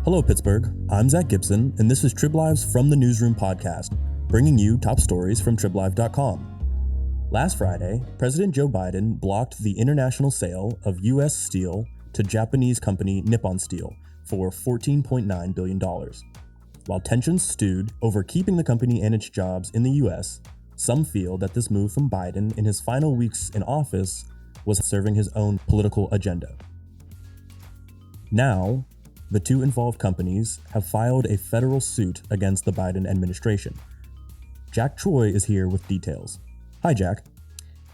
Hello, Pittsburgh. I'm Zach Gibson, and this is TribLive's From the Newsroom podcast, bringing you top stories from TribLive.com. Last Friday, President Joe Biden blocked the international sale of U.S. steel to Japanese company Nippon Steel for $14.9 billion. While tensions stewed over keeping the company and its jobs in the U.S., some feel that this move from Biden in his final weeks in office was serving his own political agenda. Now, the two involved companies have filed a federal suit against the Biden administration. Jack Troy is here with details. Hi, Jack.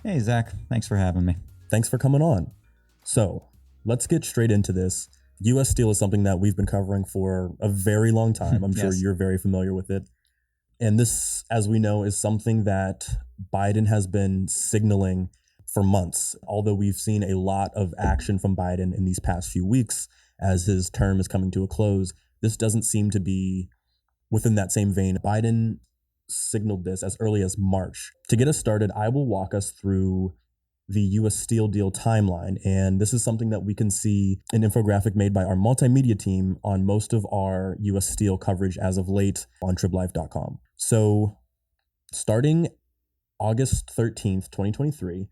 Hey, Zach. Thanks for having me. Thanks for coming on. So, let's get straight into this. U.S. Steel is something that we've been covering for a very long time. I'm sure you're very familiar with it. And this, as we know, is something that Biden has been signaling for months. Although we've seen a lot of action from Biden in these past few weeks as his term is coming to a close, this doesn't seem to be within that same vein. Biden signaled this as early as March. To get us started, I will walk us through the U.S. Steel deal timeline, and this is something that we can see an infographic made by our multimedia team on most of our U.S. Steel coverage as of late on TribLive.com. So, starting August 13th, 2023,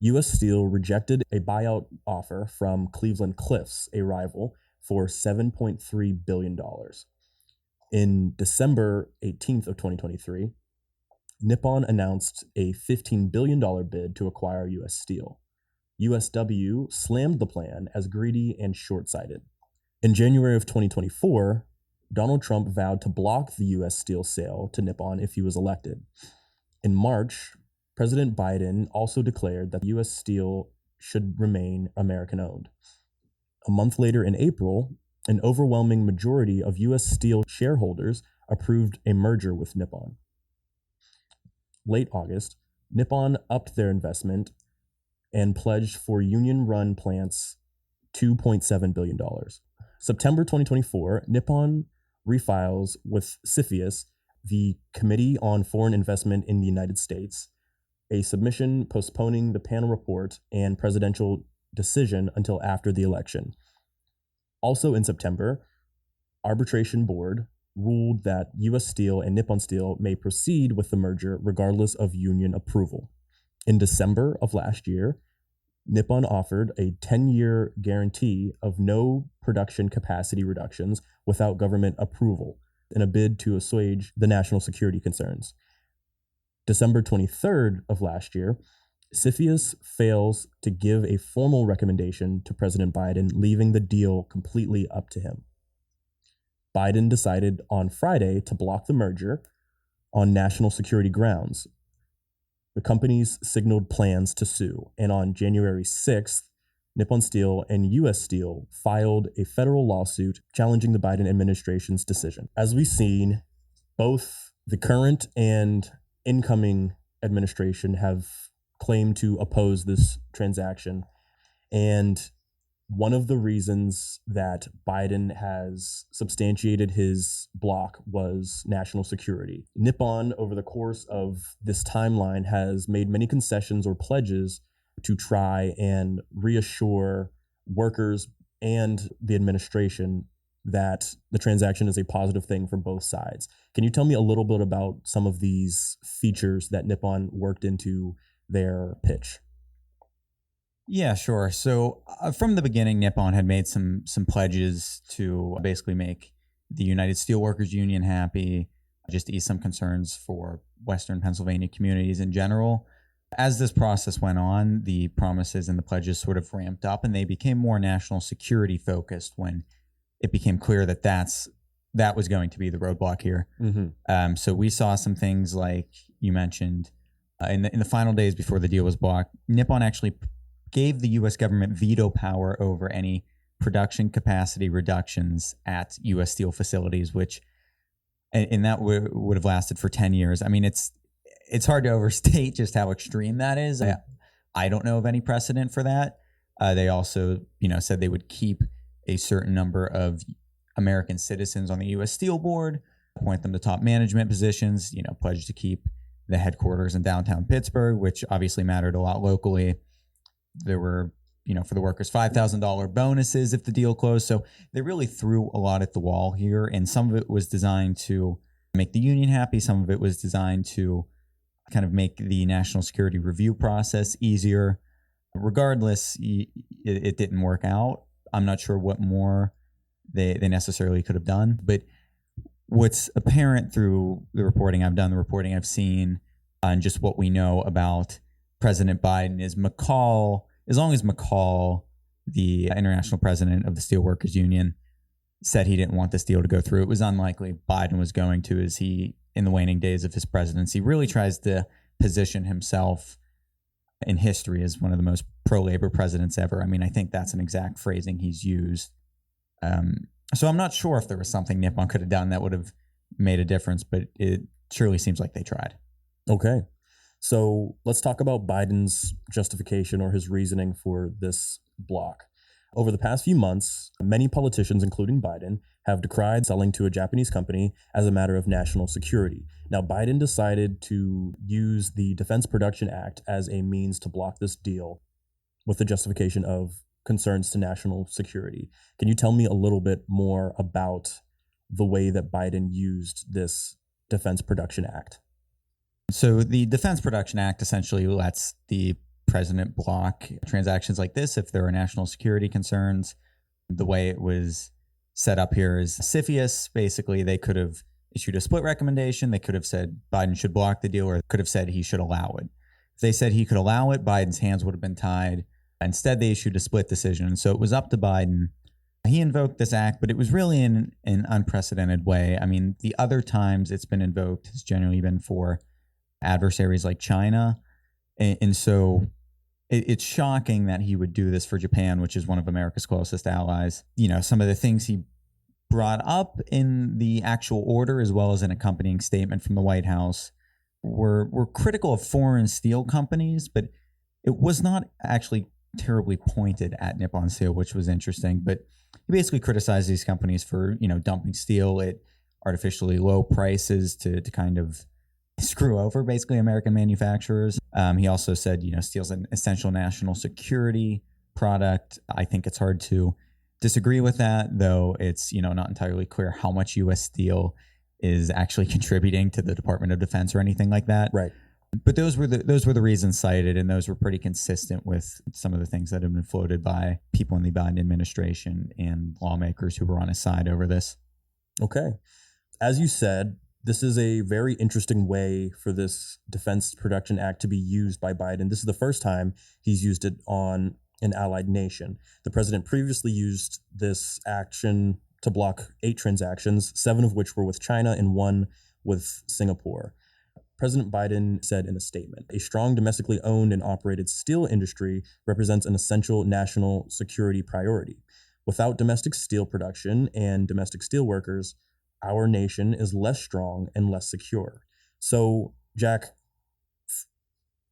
U.S. Steel rejected a buyout offer from Cleveland-Cliffs, a rival, for $7.3 billion. In December 18th of 2023, Nippon announced a $15 billion bid to acquire U.S. Steel. USW slammed the plan as greedy and short-sighted. In January of 2024, Donald Trump vowed to block the U.S. Steel sale to Nippon if he was elected. In March, President Biden also declared that U.S. Steel should remain American-owned. A month later in April, an overwhelming majority of U.S. Steel shareholders approved a merger with Nippon. Late August, Nippon upped their investment and pledged for union-run plants $2.7 billion. September 2024, Nippon refiles with CFIUS, the Committee on Foreign Investment in the United States, a submission postponing the panel report and presidential decision until after the election. Also in September, Arbitration Board ruled that U.S. Steel and Nippon Steel may proceed with the merger regardless of union approval. In December of last year, Nippon offered a 10-year guarantee of no production capacity reductions without government approval in a bid to assuage the national security concerns. December 23rd of last year, CFIUS fails to give a formal recommendation to President Biden, leaving the deal completely up to him. Biden decided on Friday to block the merger on national security grounds. The companies signaled plans to sue, and on January 6th, Nippon Steel and U.S. Steel filed a federal lawsuit challenging the Biden administration's decision. As we've seen, both the current and incoming administration have claimed to oppose this transaction, and one of the reasons that Biden has substantiated his block was national security. Nippon, over the course of this timeline, has made many concessions or pledges to try and reassure workers and the administration that the transaction is a positive thing for both sides. Can you tell me a little bit about some of these features that Nippon worked into their pitch? Yeah, sure. So from the beginning, Nippon had made some pledges to basically make the United Steelworkers Union happy, just ease some concerns for Western Pennsylvania communities in general. As this process went on, the promises and the pledges sort of ramped up, and they became more national security focused when it became clear that that was going to be the roadblock here. Mm-hmm. So we saw some things like you mentioned in the final days before the deal was blocked. Nippon actually gave the U.S. government veto power over any production capacity reductions at U.S. Steel facilities, which, and that would have lasted for 10 years. I mean, it's hard to overstate just how extreme that is. I don't know of any precedent for that. They also, said they would keep a certain number of American citizens on the U.S. Steel board, appoint them to top management positions, pledge to keep the headquarters in downtown Pittsburgh, which obviously mattered a lot locally. There were for the workers, $5,000 bonuses if the deal closed. So they really threw a lot at the wall here. And some of it was designed to make the union happy. Some of it was designed to kind of make the national security review process easier. Regardless, it didn't work out. I'm not sure what more they necessarily could have done. But what's apparent through the reporting I've done, the reporting I've seen, and just what we know about President Biden is as long as McCall, the international president of the Steelworkers Union, said he didn't want this deal to go through, it was unlikely Biden was going to, as he, in the waning days of his presidency, really tries to position himself in history as one of the most pro-labor presidents ever. I mean, I think that's an exact phrasing he's used. So I'm not sure if there was something Nippon could have done that would have made a difference, but it surely seems like they tried. Okay. So let's talk about Biden's justification or his reasoning for this block. Over the past few months, many politicians, including Biden, have decried selling to a Japanese company as a matter of national security. Now, Biden decided to use the Defense Production Act as a means to block this deal with the justification of concerns to national security. Can you tell me a little bit more about the way that Biden used this Defense Production Act? So the Defense Production Act essentially lets the president block transactions like this if there are national security concerns. The way it was set up here is CFIUS. Basically, they could have issued a split recommendation. They could have said Biden should block the deal, or could have said he should allow it. If they said he could allow it, Biden's hands would have been tied. Instead, they issued a split decision. And so it was up to Biden. He invoked this act, but it was really in an unprecedented way. I mean, the other times it's been invoked has generally been for adversaries like China. And so it's shocking that he would do this for Japan, which is one of America's closest allies. Some of the things he brought up in the actual order, as well as an accompanying statement from the White House, were critical of foreign steel companies, but it was not actually terribly pointed at Nippon Steel, which was interesting. But he basically criticized these companies for, dumping steel at artificially low prices to kind of screw over basically American manufacturers. He also said, steel's an essential national security product. I think it's hard to disagree with that, though it's, not entirely clear how much U.S. Steel is actually contributing to the Department of Defense or anything like that. Right. But those were the reasons cited, and those were pretty consistent with some of the things that have been floated by people in the Biden administration and lawmakers who were on his side over this. Okay. As you said, this is a very interesting way for this Defense Production Act to be used by Biden. This is the first time he's used it on an allied nation. The president previously used this action to block 8 transactions, 7 of which were with China and 1 with Singapore. President Biden said in a statement, "A strong domestically owned and operated steel industry represents an essential national security priority. Without domestic steel production and domestic steel workers, our nation is less strong and less secure." So, Jack,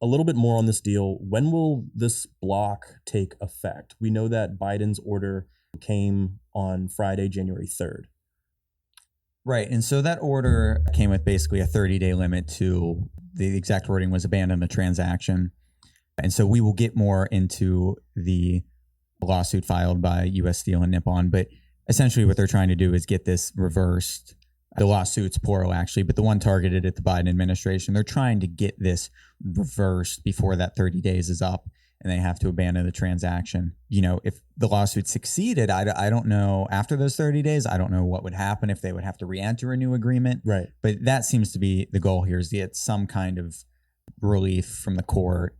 a little bit more on this deal. When will this block take effect? We know that Biden's order came on Friday, January 3rd. Right. And so that order came with basically a 30-day limit to, the exact wording was, abandon the transaction. And so we will get more into the lawsuit filed by U.S. Steel and Nippon. But essentially what they're trying to do is get this reversed. The lawsuit's plural, actually, but the one targeted at the Biden administration. They're trying to get this reversed before that 30 days is up, and they have to abandon the transaction. If the lawsuit succeeded, I don't know, after those 30 days, I don't know what would happen, if they would have to re-enter a new agreement. Right. But that seems to be the goal here, is to get some kind of relief from the court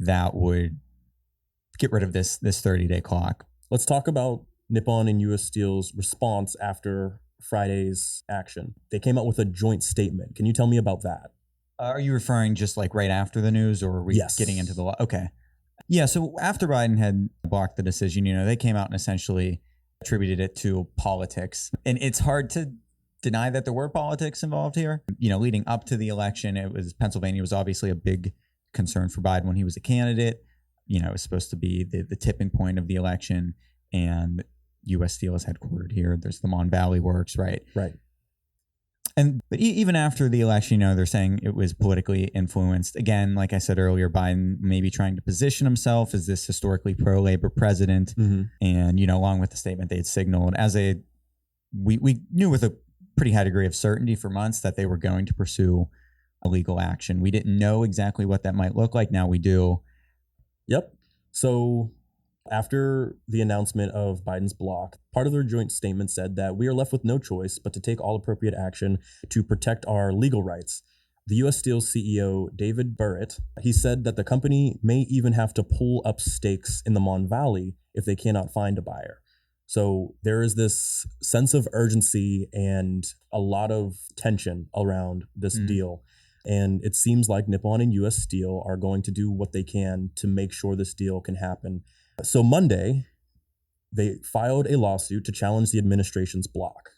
that would get rid of this 30-day clock. Let's talk about Nippon and U.S. Steel's response after Friday's action. They came out with a joint statement. Can you tell me about that? Are you referring just like right after the news, or are we getting into the law? Okay. Yeah, so after Biden had blocked the decision, they came out and essentially attributed it to politics. And it's hard to deny that there were politics involved here. Leading up to the election, Pennsylvania was obviously a big concern for Biden when he was a candidate. It was supposed to be the tipping point of the election, and U.S. Steel is headquartered here. There's the Mon Valley Works, right? Right. But even after the election, they're saying it was politically influenced. Again, like I said earlier, Biden maybe trying to position himself as this historically pro-labor president. Mm-hmm. And, along with the statement they had signaled we knew with a pretty high degree of certainty for months that they were going to pursue a legal action. We didn't know exactly what that might look like. Now we do. Yep. So after the announcement of Biden's block, part of their joint statement said that we are left with no choice but to take all appropriate action to protect our legal rights. The U.S. Steel CEO, David Burritt, he said that the company may even have to pull up stakes in the Mon Valley if they cannot find a buyer. So there is this sense of urgency and a lot of tension around this deal. And it seems like Nippon and U.S. Steel are going to do what they can to make sure this deal can happen. So Monday, they filed a lawsuit to challenge the administration's block.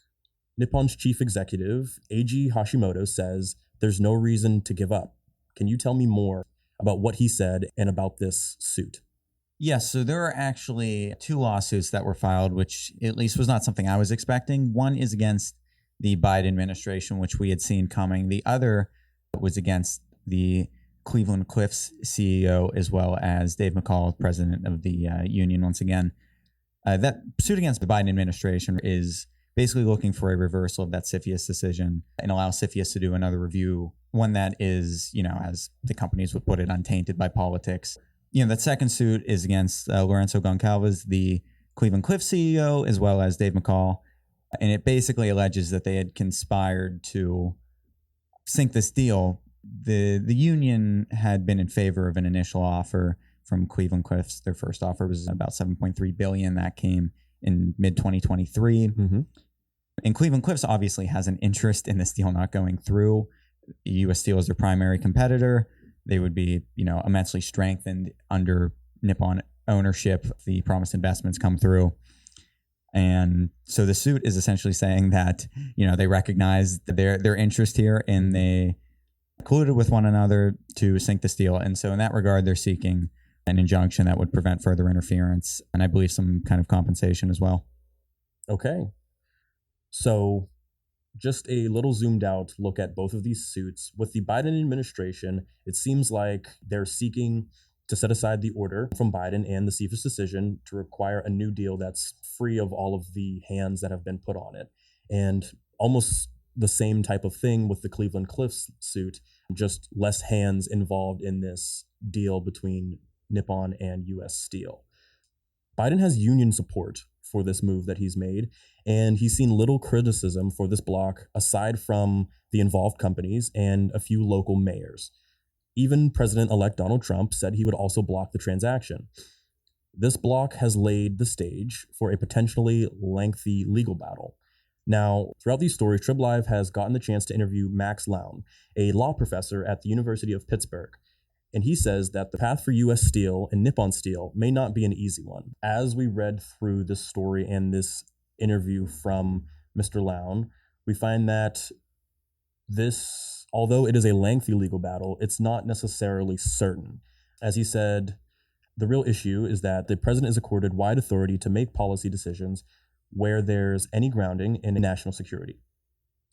Nippon's chief executive, Eiji Hashimoto, says there's no reason to give up. Can you tell me more about what he said and about this suit? Yes, so there are actually 2 lawsuits that were filed, which at least was not something I was expecting. One is against the Biden administration, which we had seen coming. The other was against the Cleveland Cliffs CEO, as well as Dave McCall, president of the union once again. That suit against the Biden administration is basically looking for a reversal of that CFIUS decision and allow CFIUS to do another review, one that is, as the companies would put it, untainted by politics. That second suit is against Lourenço Goncalves, the Cleveland Cliffs CEO, as well as Dave McCall. And it basically alleges that they had conspired to sink this deal. The union had been in favor of an initial offer from Cleveland Cliffs. Their first offer was about $7.3 billion. That came in mid-2023. Mm-hmm. And Cleveland Cliffs obviously has an interest in this deal not going through. U.S. Steel is their primary competitor. They would be, immensely strengthened under Nippon ownership if the promised investments come through. And so the suit is essentially saying that, they recognize their interest here and they colluded with one another to sink this deal. And so in that regard, they're seeking an injunction that would prevent further interference and I believe some kind of compensation as well. Okay. So just a little zoomed out look at both of these suits. With the Biden administration, it seems like they're seeking to set aside the order from Biden and the CFIUS decision to require a new deal that's free of all of the hands that have been put on it. And almost the same type of thing with the Cleveland Cliffs suit, just less hands involved in this deal between Nippon and U.S. Steel. Biden has union support for this move that he's made, and he's seen little criticism for this block aside from the involved companies and a few local mayors. Even President-elect Donald Trump said he would also block the transaction. This block has laid the stage for a potentially lengthy legal battle. Now, throughout these stories, TribLive has gotten the chance to interview Max Lown, a law professor at the University of Pittsburgh. And he says that the path for U.S. Steel and Nippon Steel may not be an easy one. As we read through this story and this interview from Mr. Lown, we find that this, although it is a lengthy legal battle, it's not necessarily certain. As he said, the real issue is that the president is accorded wide authority to make policy decisions where there's any grounding in national security.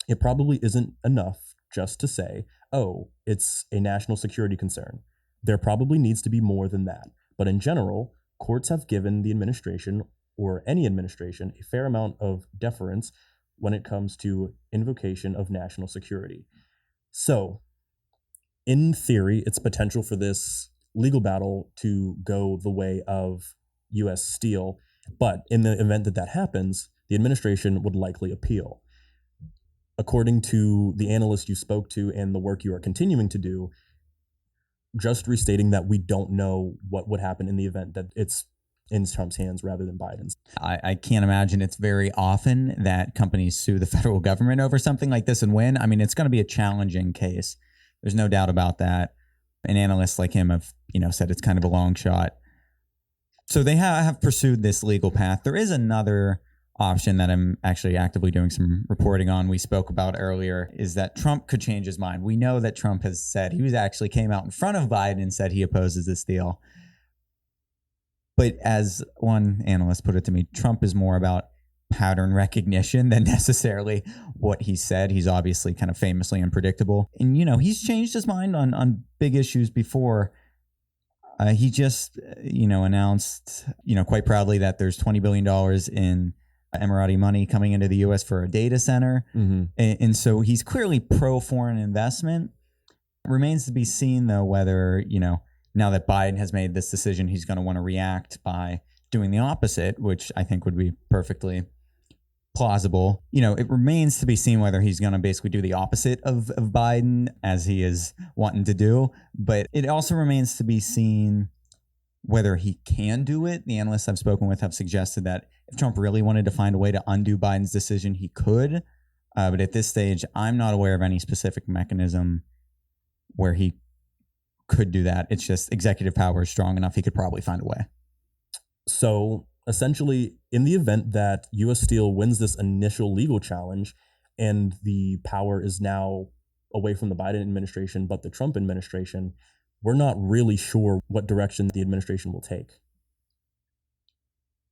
It probably isn't enough just to say, oh, it's a national security concern. There probably needs to be more than that. But in general, courts have given the administration or any administration a fair amount of deference when it comes to invocation of national security. So, in theory, it's potential for this legal battle to go the way of U.S. Steel. But in the event that that happens, the administration would likely appeal. According to the analyst you spoke to and the work you are continuing to do, just restating that we don't know what would happen in the event that it's in Trump's hands rather than Biden's. I can't imagine it's very often that companies sue the federal government over something like this and win. I mean, it's going to be a challenging case. There's no doubt about that. And analysts like him have, said it's kind of a long shot. So they have pursued this legal path. There is another option that I'm actually actively doing some reporting on, we spoke about earlier, is that Trump could change his mind. We know that Trump has said, actually came out in front of Biden and said he opposes this deal. But as one analyst put it to me, Trump is more about pattern recognition than necessarily what he said. He's obviously kind of famously unpredictable. And, he's changed his mind on big issues before. He just, announced, quite proudly that there's $20 billion in Emirati money coming into the U.S. for a data center. Mm-hmm. And so he's clearly pro-foreign investment. Remains to be seen, though, whether, now that Biden has made this decision, he's going to want to react by doing the opposite, which I think would be perfectly plausible. It remains to be seen whether he's going to basically do the opposite of Biden as he is wanting to do. But it also remains to be seen whether he can do it. The analysts I've spoken with have suggested that if Trump really wanted to find a way to undo Biden's decision, he could. But at this stage, I'm not aware of any specific mechanism where he could do that. It's just executive power is strong enough. He could probably find a way. So essentially, in the event that U.S. Steel wins this initial legal challenge and the power is now away from the Biden administration, but the Trump administration, we're not really sure what direction the administration will take.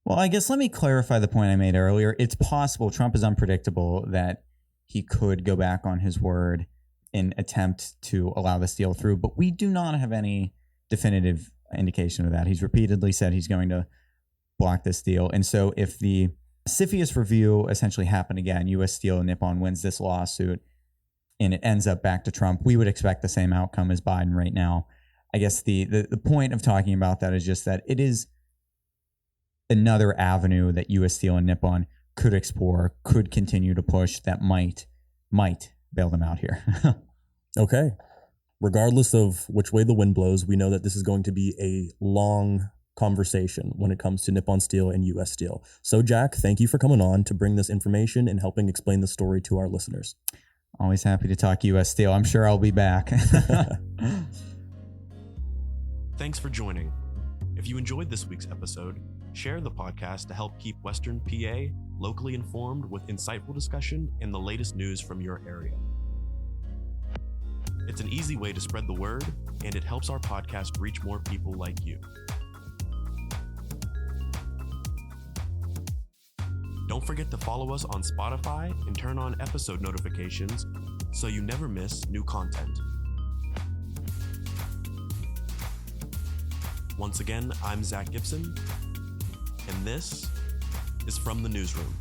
Well, I guess let me clarify the point I made earlier. It's possible Trump is unpredictable that he could go back on his word and attempt to allow this deal through, but we do not have any definitive indication of that. He's repeatedly said he's going to block this deal. And so if the CFIUS review essentially happened again, U.S. Steel and Nippon wins this lawsuit and it ends up back to Trump, we would expect the same outcome as Biden right now. I guess the point of talking about that is just that it is another avenue that U.S. Steel and Nippon could explore, could continue to push that might bail them out here. Okay. Regardless of which way the wind blows, we know that this is going to be a long conversation when it comes to Nippon Steel and U.S. Steel. So, Jack, thank you for coming on to bring this information and helping explain the story to our listeners. Always happy to talk U.S. Steel. I'm sure I'll be back. Thanks for joining. If you enjoyed this week's episode, share the podcast to help keep Western PA locally informed with insightful discussion and the latest news from your area. It's an easy way to spread the word, and it helps our podcast reach more people like you. Don't forget to follow us on Spotify and turn on episode notifications so you never miss new content. Once again, I'm Zach Gibson, and this is From the Newsroom.